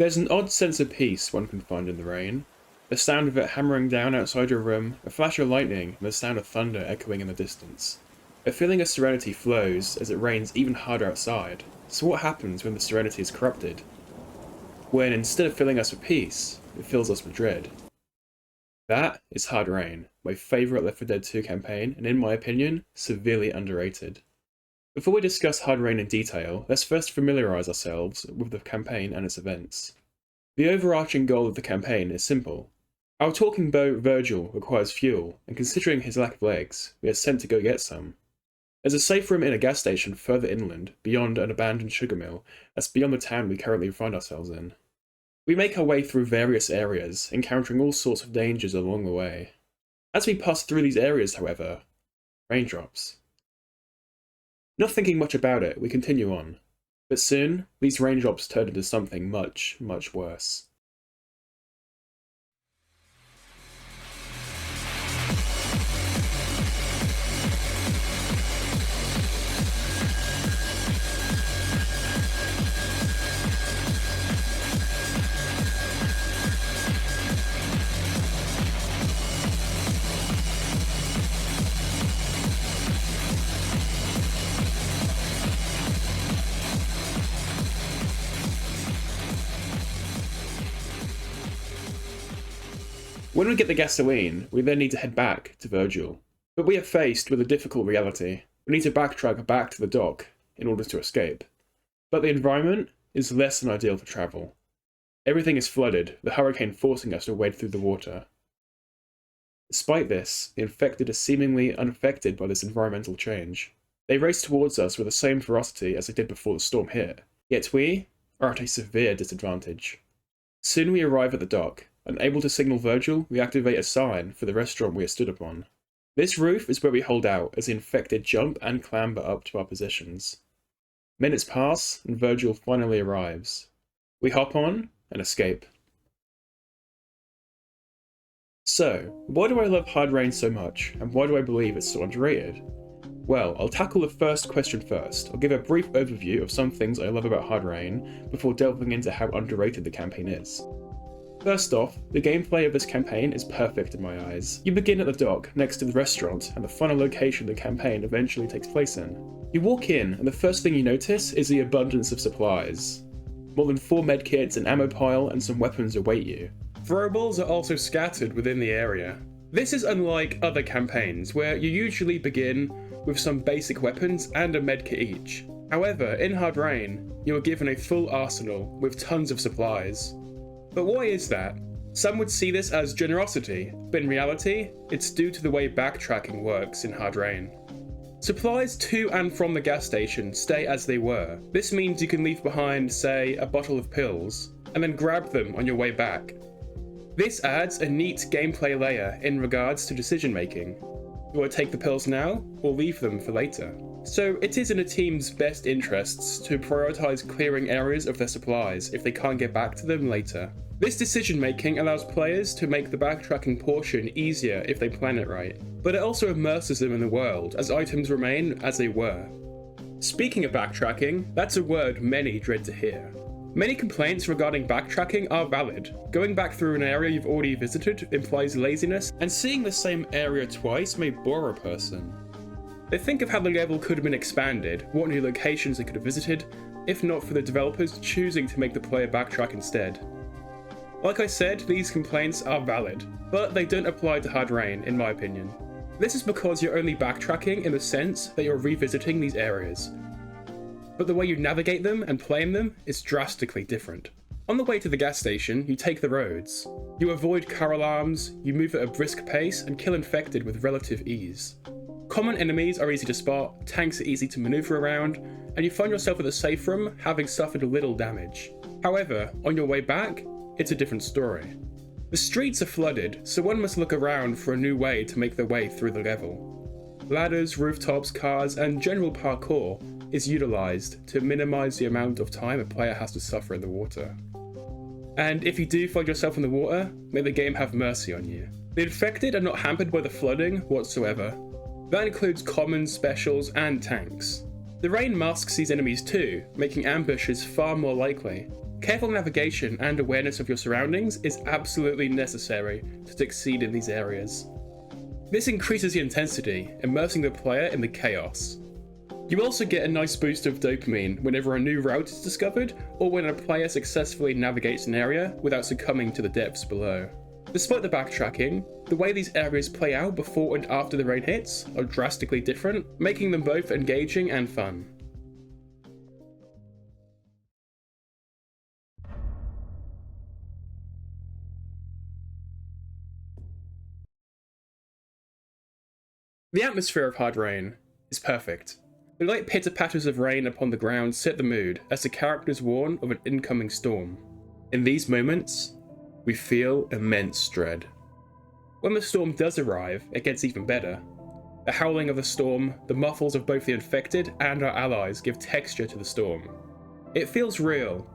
There's an odd sense of peace one can find in the rain. The sound of it hammering down outside your room, a flash of lightning, and the sound of thunder echoing in the distance. A feeling of serenity flows as it rains even harder outside. So what happens when the serenity is corrupted? When instead of filling us with peace, it fills us with dread. That is Hard Rain, my favourite Left 4 Dead 2 campaign, and in my opinion, severely underrated. Before we discuss Hard Rain in detail, let's first familiarise ourselves with the campaign and its events. The overarching goal of the campaign is simple. Our talking boat Virgil requires fuel, and considering his lack of legs, we are sent to go get some. There's a safe room in a gas station further inland, beyond an abandoned sugar mill, that's beyond the town we currently find ourselves in. We make our way through various areas, encountering all sorts of dangers along the way. As we pass through these areas, however, raindrops. Not thinking much about it, we continue on. But soon, these raindrops turn into something much, much worse. When we get the gasoline, we then need to head back to Virgil. But we are faced with a difficult reality. We need to backtrack back to the dock in order to escape. But the environment is less than ideal for travel. Everything is flooded, the hurricane forcing us to wade through the water. Despite this, the infected are seemingly unaffected by this environmental change. They race towards us with the same ferocity as they did before the storm hit, yet we are at a severe disadvantage. Soon we arrive at the dock. Unable to signal Virgil, we activate a sign for the restaurant we are stood upon. This roof is where we hold out as the infected jump and clamber up to our positions. Minutes pass, and Virgil finally arrives. We hop on and escape. So, why do I love Hard Rain so much, and why do I believe it's so underrated? Well, I'll tackle the first question first. I'll give a brief overview of some things I love about Hard Rain, before delving into how underrated the campaign is. First off, the gameplay of this campaign is perfect in my eyes. You begin at the dock, next to the restaurant, and the final location the campaign eventually takes place in. You walk in, and the first thing you notice is the abundance of supplies. More than 4 medkits, an ammo pile, and some weapons await you. Throwables are also scattered within the area. This is unlike other campaigns, where you usually begin with some basic weapons and a medkit each. However, in Hard Rain, you are given a full arsenal with tons of supplies. But why is that? Some would see this as generosity, but in reality, it's due to the way backtracking works in Hard Rain. Supplies to and from the gas station stay as they were. This means you can leave behind, say, a bottle of pills, and then grab them on your way back. This adds a neat gameplay layer in regards to decision making. Do I take the pills now, or leave them for later? So it is in a team's best interests to prioritise clearing areas of their supplies if they can't get back to them later. This decision making allows players to make the backtracking portion easier if they plan it right, but it also immerses them in the world as items remain as they were. Speaking of backtracking, that's a word many dread to hear. Many complaints regarding backtracking are valid. Going back through an area you've already visited implies laziness, and seeing the same area twice may bore a person. They think of how the level could have been expanded, what new locations they could have visited, if not for the developers choosing to make the player backtrack instead. Like I said, these complaints are valid, but they don't apply to Hard Rain, in my opinion. This is because you're only backtracking in the sense that you're revisiting these areas. But the way you navigate them and play in them is drastically different. On the way to the gas station, you take the roads. You avoid car alarms, you move at a brisk pace, and kill infected with relative ease. Common enemies are easy to spot, tanks are easy to maneuver around, and you find yourself at the safe room having suffered little damage. However, on your way back, it's a different story. The streets are flooded, so one must look around for a new way to make their way through the level. Ladders, rooftops, cars, and general parkour is utilised to minimise the amount of time a player has to suffer in the water. And if you do find yourself in the water, may the game have mercy on you. The infected are not hampered by the flooding whatsoever. That includes commons, specials, and tanks. The rain masks these enemies too, making ambushes far more likely. Careful navigation and awareness of your surroundings is absolutely necessary to succeed in these areas. This increases the intensity, immersing the player in the chaos. You also get a nice boost of dopamine whenever a new route is discovered, or when a player successfully navigates an area without succumbing to the depths below. Despite the backtracking, the way these areas play out before and after the rain hits are drastically different, making them both engaging and fun. The atmosphere of Hard Rain is perfect. The light pitter-patters of rain upon the ground set the mood as the characters warn of an incoming storm. In these moments, we feel immense dread. When the storm does arrive, it gets even better. The howling of the storm, the muffles of both the infected and our allies give texture to the storm. It feels real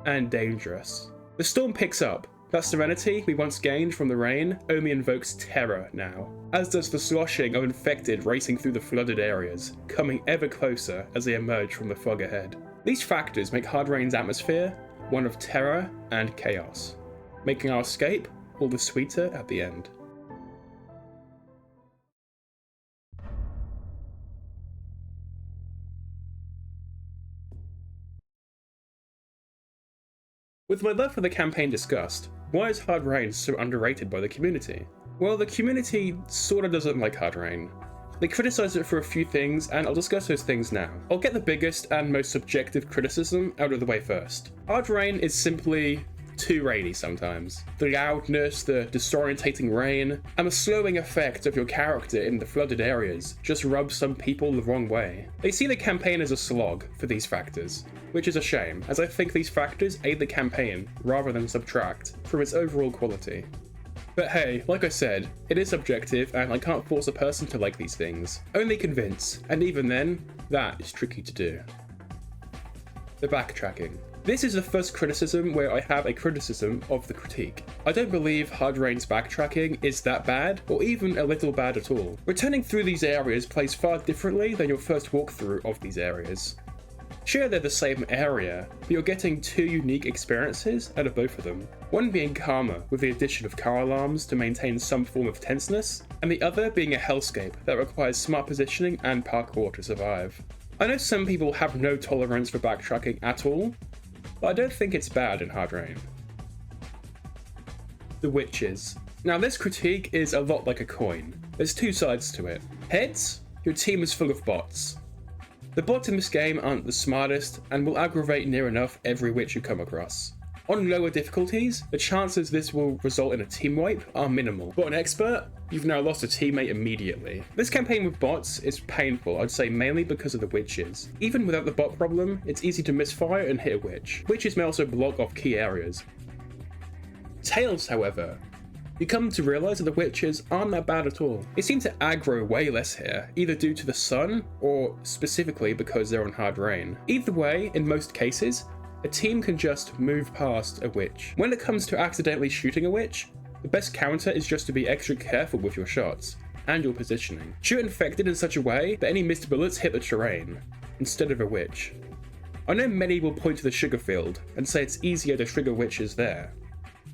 and dangerous. The storm picks up. That serenity we once gained from the rain only invokes terror now, as does the sloshing of infected racing through the flooded areas, coming ever closer as they emerge from the fog ahead. These factors make Hard Rain's atmosphere one of terror and chaos, making our escape all the sweeter at the end. With my love for the campaign discussed, why is Hard Rain so underrated by the community? Well, the community sorta doesn't like Hard Rain. They criticize it for a few things, and I'll discuss those things now. I'll get the biggest and most subjective criticism out of the way first. Hard Rain is simply too rainy sometimes. The loudness, the disorientating rain, and the slowing effect of your character in the flooded areas just rubs some people the wrong way. They see the campaign as a slog for these factors, which is a shame, as I think these factors aid the campaign rather than subtract from its overall quality. But hey, like I said, it is subjective and I can't force a person to like these things. Only convince, and even then, that is tricky to do. The backtracking. This is the first criticism where I have a criticism of the critique. I don't believe Hard Rain's backtracking is that bad, or even a little bad at all. Returning through these areas plays far differently than your first walkthrough of these areas. Sure, they're the same area, but you're getting two unique experiences out of both of them. One being calmer, with the addition of car alarms to maintain some form of tenseness, and the other being a hellscape that requires smart positioning and parkour to survive. I know some people have no tolerance for backtracking at all, but I don't think it's bad in Hard Rain. The Witches. Now this critique is a lot like a coin. There's two sides to it. Heads, your team is full of bots. The bots in this game aren't the smartest and will aggravate near enough every witch you come across. On lower difficulties, the chances this will result in a team wipe are minimal, but on expert, you've now lost a teammate immediately. This campaign with bots is painful, I'd say mainly because of the witches. Even without the bot problem, it's easy to misfire and hit a witch. Witches may also block off key areas. Tails, however, you come to realise that the witches aren't that bad at all. They seem to aggro way less here, either due to the sun, or specifically because they're on Hard Rain. Either way, in most cases, a team can just move past a witch. When it comes to accidentally shooting a witch, the best counter is just to be extra careful with your shots, and your positioning. Shoot infected in such a way that any missed bullets hit the terrain, instead of a witch. I know many will point to the sugar field, and say it's easier to trigger witches there.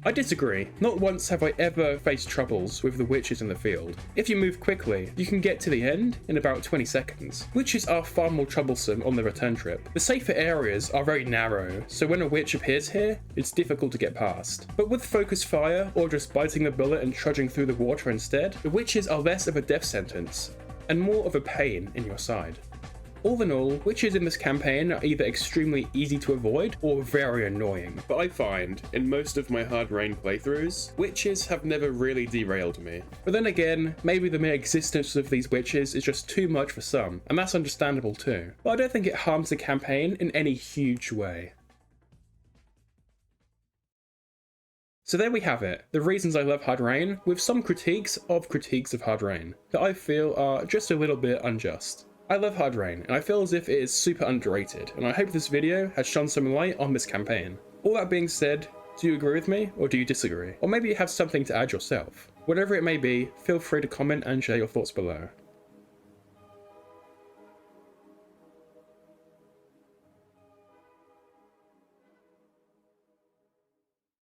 I disagree. Not once have I ever faced troubles with the witches in the field. If you move quickly, you can get to the end in about 20 seconds. Witches are far more troublesome on the return trip. The safer areas are very narrow, so when a witch appears here, it's difficult to get past. But with focus fire, or just biting the bullet and trudging through the water instead, the witches are less of a death sentence, and more of a pain in your side. All in all, witches in this campaign are either extremely easy to avoid or very annoying, but I find, in most of my Hard Rain playthroughs, witches have never really derailed me. But then again, maybe the mere existence of these witches is just too much for some, and that's understandable too. But I don't think it harms the campaign in any huge way. So there we have it, the reasons I love Hard Rain, with some critiques of Hard Rain, that I feel are just a little bit unjust. I love Hard Rain, and I feel as if it is super underrated, and I hope this video has shone some light on this campaign. All that being said, do you agree with me, or do you disagree? Or maybe you have something to add yourself. Whatever it may be, feel free to comment and share your thoughts below.